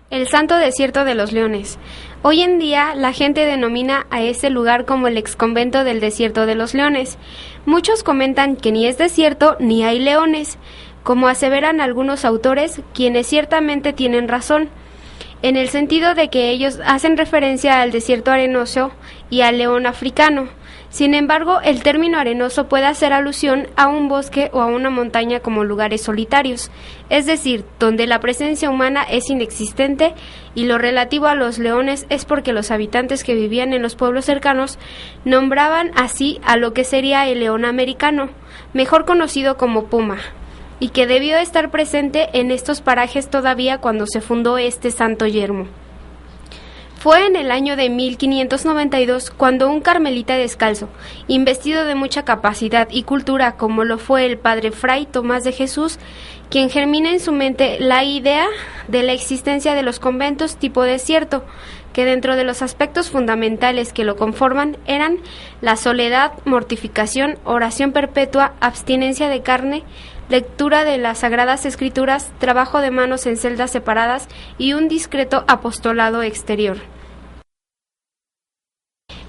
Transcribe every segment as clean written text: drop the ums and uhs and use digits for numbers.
El Santo Desierto de los Leones. Hoy en día la gente denomina a este lugar como el exconvento del Desierto de los Leones. Muchos comentan que ni es desierto ni hay leones, como aseveran algunos autores, quienes ciertamente tienen razón, en el sentido de que ellos hacen referencia al desierto arenoso y al león africano. Sin embargo, el término arenoso puede hacer alusión a un bosque o a una montaña como lugares solitarios, es decir, donde la presencia humana es inexistente, y lo relativo a los leones es porque los habitantes que vivían en los pueblos cercanos nombraban así a lo que sería el león americano, mejor conocido como puma, y que debió estar presente en estos parajes todavía cuando se fundó este santo yermo. Fue en el año de 1592 cuando un carmelita descalzo, investido de mucha capacidad y cultura como lo fue el padre Fray Tomás de Jesús, quien germina en su mente la idea de la existencia de los conventos tipo desierto, que dentro de los aspectos fundamentales que lo conforman eran la soledad, mortificación, oración perpetua, abstinencia de carne, lectura de las Sagradas Escrituras, trabajo de manos en celdas separadas y un discreto apostolado exterior.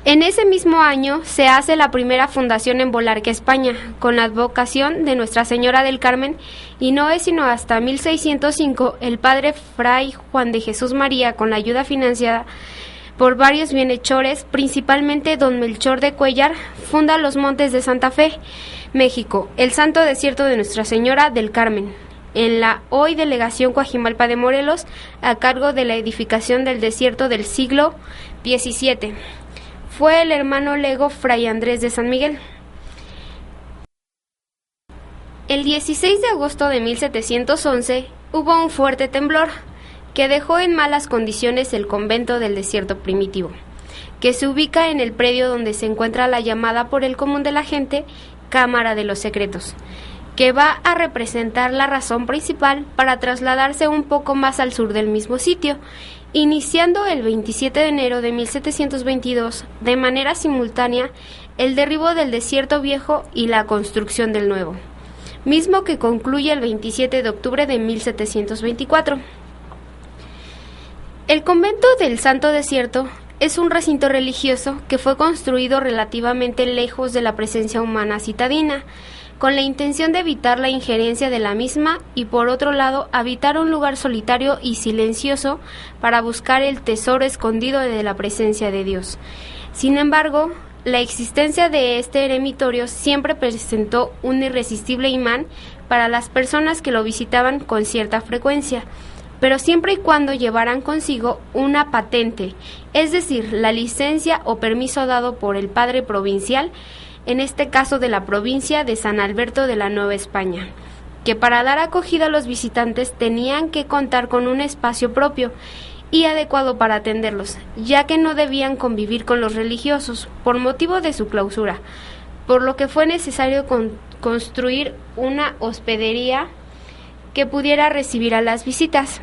En ese mismo año se hace la primera fundación en Bolarca, España, con la advocación de Nuestra Señora del Carmen, y no es sino hasta 1605 el padre Fray Juan de Jesús María, con la ayuda financiada por varios bienhechores, principalmente don Melchor de Cuellar, funda los Montes de Santa Fe, México, el Santo Desierto de Nuestra Señora del Carmen, en la hoy delegación Coajimalpa de Morelos, a cargo de la edificación del desierto del siglo XVII. Fue el hermano lego Fray Andrés de San Miguel. El 16 de agosto de 1711 hubo un fuerte temblor que dejó en malas condiciones el convento del desierto primitivo, que se ubica en el predio donde se encuentra la llamada por el común de la gente Cámara de los Secretos, que va a representar la razón principal para trasladarse un poco más al sur del mismo sitio, iniciando el 27 de enero de 1722, de manera simultánea, el derribo del desierto viejo y la construcción del nuevo, mismo que concluye el 27 de octubre de 1724. El convento del Santo Desierto es un recinto religioso que fue construido relativamente lejos de la presencia humana citadina, con la intención de evitar la injerencia de la misma y, por otro lado, habitar un lugar solitario y silencioso para buscar el tesoro escondido de la presencia de Dios. Sin embargo, la existencia de este eremitorio siempre presentó un irresistible imán para las personas que lo visitaban con cierta frecuencia, pero siempre y cuando llevaran consigo una patente, es decir, la licencia o permiso dado por el padre provincial, en este caso de la provincia de San Alberto de la Nueva España, que para dar acogida a los visitantes tenían que contar con un espacio propio y adecuado para atenderlos, ya que no debían convivir con los religiosos por motivo de su clausura, por lo que fue necesario construir una hospedería que pudiera recibir a las visitas.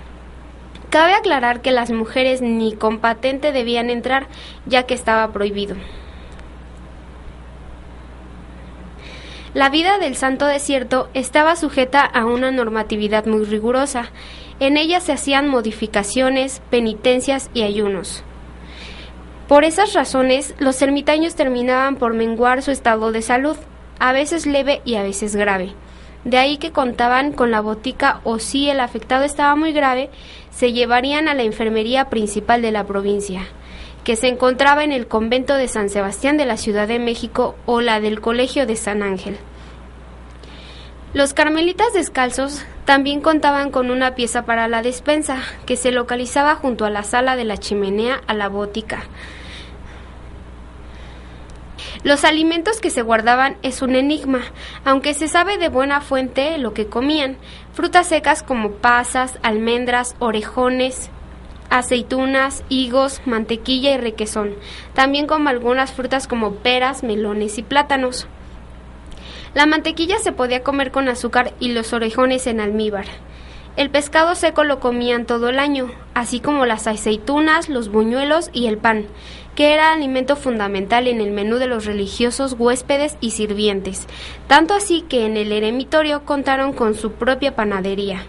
Cabe aclarar que las mujeres ni con patente debían entrar, ya que estaba prohibido. La vida del Santo Desierto estaba sujeta a una normatividad muy rigurosa. En ella se hacían modificaciones, penitencias y ayunos. Por esas razones, los ermitaños terminaban por menguar su estado de salud, a veces leve y a veces grave. De ahí que contaban con la botica, o si el afectado estaba muy grave, se llevarían a la enfermería principal de la provincia, que se encontraba en el convento de San Sebastián de la Ciudad de México o la del Colegio de San Ángel. Los carmelitas descalzos también contaban con una pieza para la despensa, que se localizaba junto a la sala de la chimenea a la botica. Los alimentos que se guardaban es un enigma, aunque se sabe de buena fuente lo que comían: frutas secas como pasas, almendras, orejones, aceitunas, higos, mantequilla y requesón, también como algunas frutas como peras, melones y plátanos. La mantequilla se podía comer con azúcar y los orejones en almíbar. El pescado seco lo comían todo el año, así como las aceitunas, los buñuelos y el pan, que era alimento fundamental en el menú de los religiosos, huéspedes y sirvientes, tanto así que en el eremitorio contaron con su propia panadería.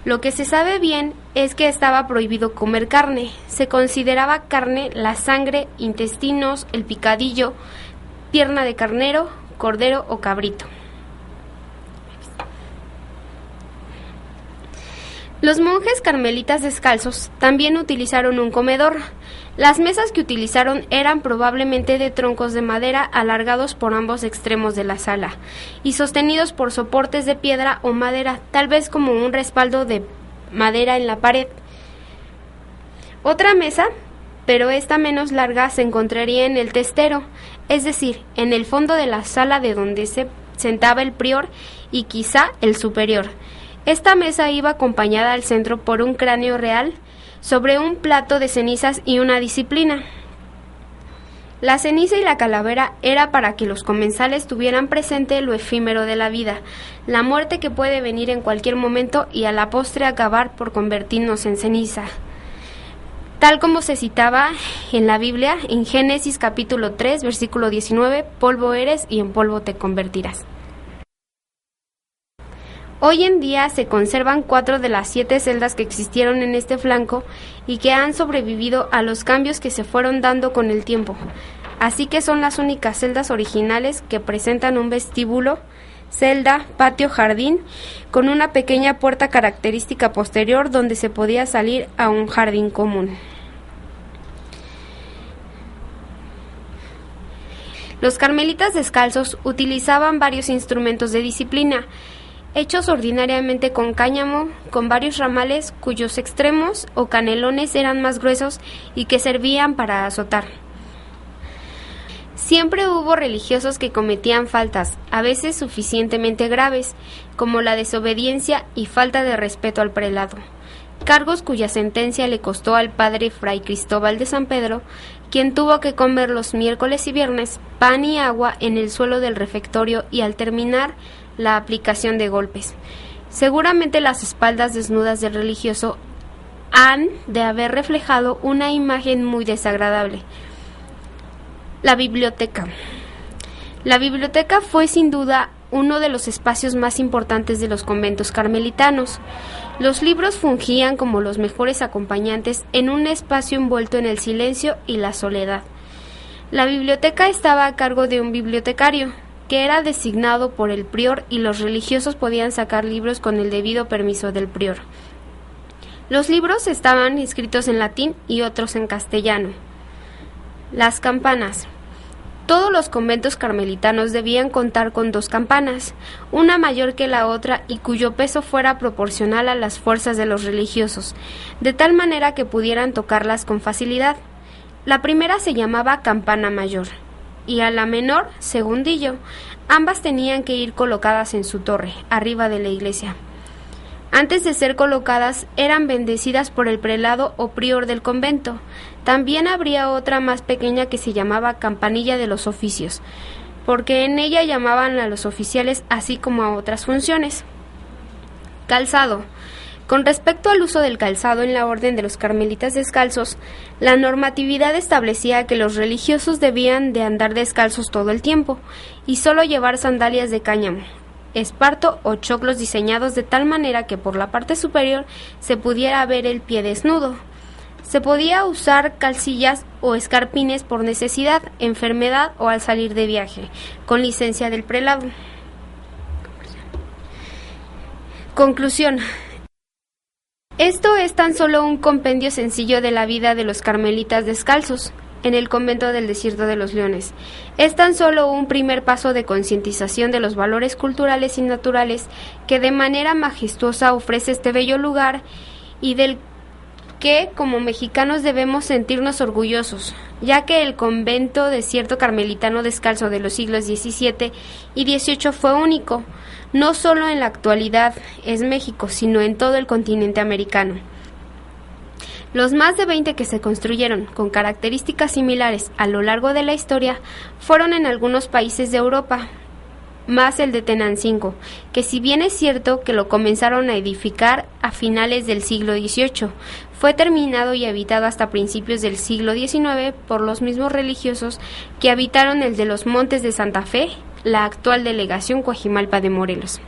Lo que se sabe bien es que estaba prohibido comer carne. Se consideraba carne la sangre, intestinos, el picadillo, pierna de carnero, cordero o cabrito. Los monjes carmelitas descalzos también utilizaron un comedor. Las mesas que utilizaron eran probablemente de troncos de madera alargados por ambos extremos de la sala y sostenidos por soportes de piedra o madera, tal vez como un respaldo de madera en la pared. Otra mesa, pero esta menos larga, se encontraría en el testero, es decir, en el fondo de la sala de donde se sentaba el prior y quizá el superior. Esta mesa iba acompañada al centro por un cráneo real, sobre un plato de cenizas y una disciplina. La ceniza y la calavera era para que los comensales tuvieran presente lo efímero de la vida, la muerte que puede venir en cualquier momento y a la postre acabar por convertirnos en ceniza. Tal como se citaba en la Biblia, en Génesis capítulo 3, versículo 19, polvo eres y en polvo te convertirás. Hoy en día se conservan 4 de las 7 celdas que existieron en este flanco y que han sobrevivido a los cambios que se fueron dando con el tiempo. Así que son las únicas celdas originales que presentan un vestíbulo, celda, patio, jardín, con una pequeña puerta característica posterior donde se podía salir a un jardín común. Los carmelitas descalzos utilizaban varios instrumentos de disciplina, hechos ordinariamente con cáñamo, con varios ramales cuyos extremos o canelones eran más gruesos y que servían para azotar. Siempre hubo religiosos que cometían faltas, a veces suficientemente graves, como la desobediencia y falta de respeto al prelado, cargos cuya sentencia le costó al padre Fray Cristóbal de San Pedro, quien tuvo que comer los miércoles y viernes pan y agua en el suelo del refectorio y al terminar la aplicación de golpes. Seguramente las espaldas desnudas del religioso han de haber reflejado una imagen muy desagradable. La biblioteca. La biblioteca fue sin duda uno de los espacios más importantes de los conventos carmelitanos. Los libros fungían como los mejores acompañantes en un espacio envuelto en el silencio y la soledad. La biblioteca estaba a cargo de un bibliotecario, que era designado por el prior, y los religiosos podían sacar libros con el debido permiso del prior. Los libros estaban escritos en latín y otros en castellano. Las campanas. Todos los conventos carmelitanos debían contar con 2 campanas, una mayor que la otra y cuyo peso fuera proporcional a las fuerzas de los religiosos, de tal manera que pudieran tocarlas con facilidad. La primera se llamaba campana mayor y a la menor segundillo. Ambas tenían que ir colocadas en su torre, arriba de la iglesia. Antes de ser colocadas, eran bendecidas por el prelado o prior del convento. También habría otra más pequeña que se llamaba campanilla de los oficios, porque en ella llamaban a los oficiales así como a otras funciones. Calzado. Con respecto al uso del calzado en la orden de los carmelitas descalzos, la normatividad establecía que los religiosos debían de andar descalzos todo el tiempo y solo llevar sandalias de cáñamo, esparto o choclos diseñados de tal manera que por la parte superior se pudiera ver el pie desnudo. Se podía usar calcillas o escarpines por necesidad, enfermedad o al salir de viaje, con licencia del prelado. Conclusión. Esto es tan solo un compendio sencillo de la vida de los carmelitas descalzos en el convento del Desierto de los Leones. Es tan solo un primer paso de concientización de los valores culturales y naturales que de manera majestuosa ofrece este bello lugar y del que como mexicanos debemos sentirnos orgullosos, ya que el convento desierto carmelitano descalzo de los siglos XVII y XVIII fue único. No solo en la actualidad es México, sino en todo el continente americano. Los más de 20 que se construyeron con características similares a lo largo de la historia fueron en algunos países de Europa, más el de Tenancingo, que si bien es cierto que lo comenzaron a edificar a finales del siglo XVIII, fue terminado y habitado hasta principios del siglo XIX por los mismos religiosos que habitaron el de los Montes de Santa Fe, la actual delegación Coajimalpa de Morelos.